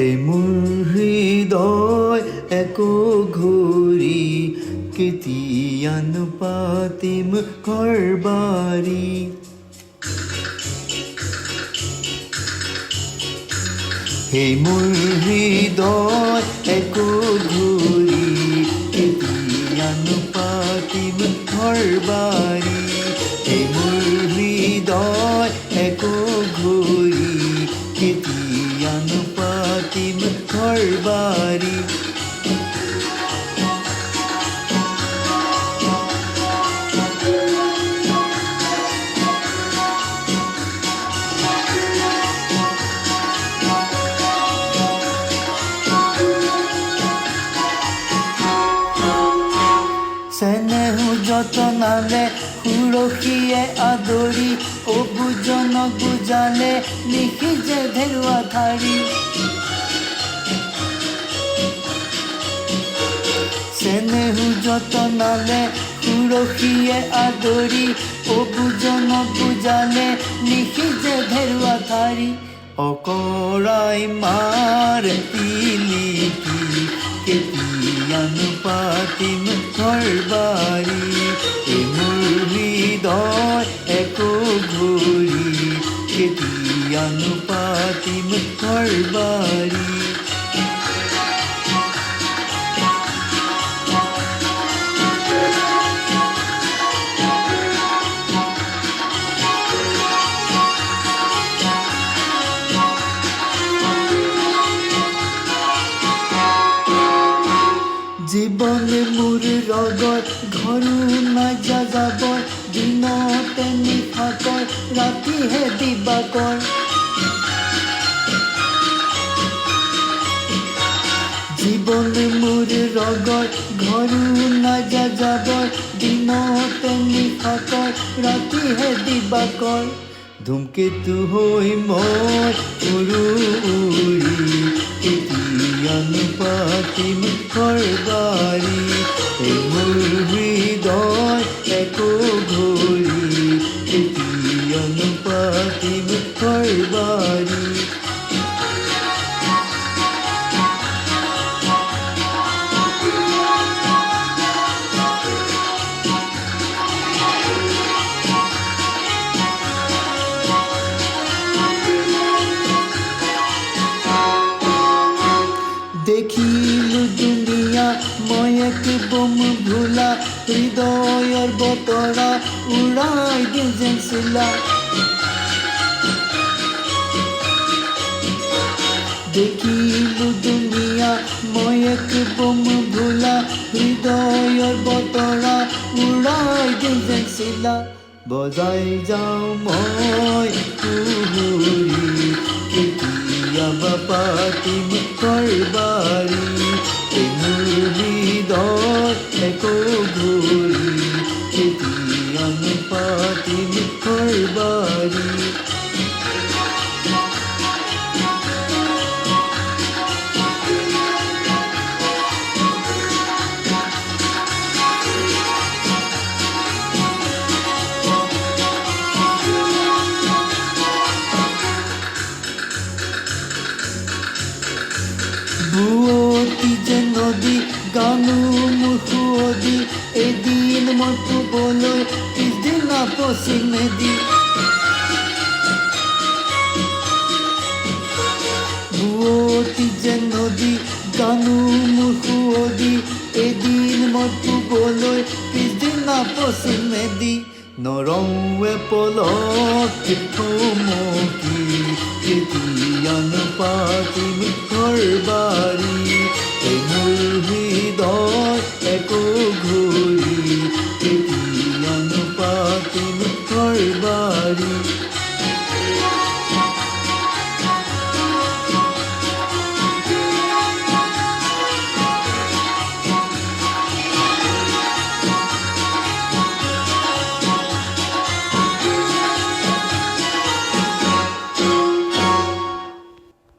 এই মোৰ হৃদয় একো ঘূৰি কেতিয়ানো পাতিম ঘৰ বাৰী এই মোৰ হৃদয় একো ঘূৰি কেতিয়ানো পাতিম ঘৰ বাৰী এই মোৰ হৃদয় একো ঘূৰি কেতিয়ানো পাতিম ঘৰ বাৰী চেনেহ যতনালে সুৰক্ষীয়ে আদৰি অবুজনক বুজালে নিখিজে ধেৰুৱা ধাৰি চেনেহ যতনালে সুৰক্ষীয়ে আদৰি অবুজনক বুজালে নিখিজে ধেৰুৱা ধাৰি অকৰাই মাৰ পিলিকি কেতিয়ানো পাতিম ঘৰ বাৰী এই মোৰ হৃদয় একো ঘূৰি কেতিয়ানো পাতিম ঘৰ বাৰী জীৱনে মোৰ লগত ঘৰো নাযাব দিনতে নিশাকৰ ৰাতিহে দিবাকৰ জীৱনে মোৰ লগত ঘৰো নাযাব দিনতে নিশাকৰ ৰাতিহে দিবাকৰ ধুমকেতু হৈ মই উৰু উৰি কেতিয়ানো পাতিম ঘৰ বাৰী এই মোৰ হৃদয় একো ঘূৰি কেতিয়ানো পাতিম ঘৰ বাৰী দেখিলো দুনিয়া মই এক বম ভোলা হৃদয়ৰ বতৰা উৰাই দিওঁ যেন চিলা দেখিলো দুনিয়া মই এক বম ভোলা হৃদয়ৰ বতৰা উৰাই দিওঁ যেন চিলা বজাই যাওঁ মই কুহুৰি কেতিয়াবা পাতিম ঘৰ বাৰী এই মোৰ হৃদয় একো ঘূৰি কেতিয়ানো পাতিম ঘৰ বাৰী বুৱতী যে নদী গানো মোৰ সুৱদী এদিন মই পূবলৈ পিছদিনা পশ্চিমেদি বুৱতী যে নদী গানো মোৰ সুৱদী এদিন মই পূবলৈ পিছদিনা পশ্চিমেদি নৰৱে পলক থমকি কেতিয়ানো পাতিম ঘৰ বাৰী এই মোৰ হৃদয় একো ঘূৰি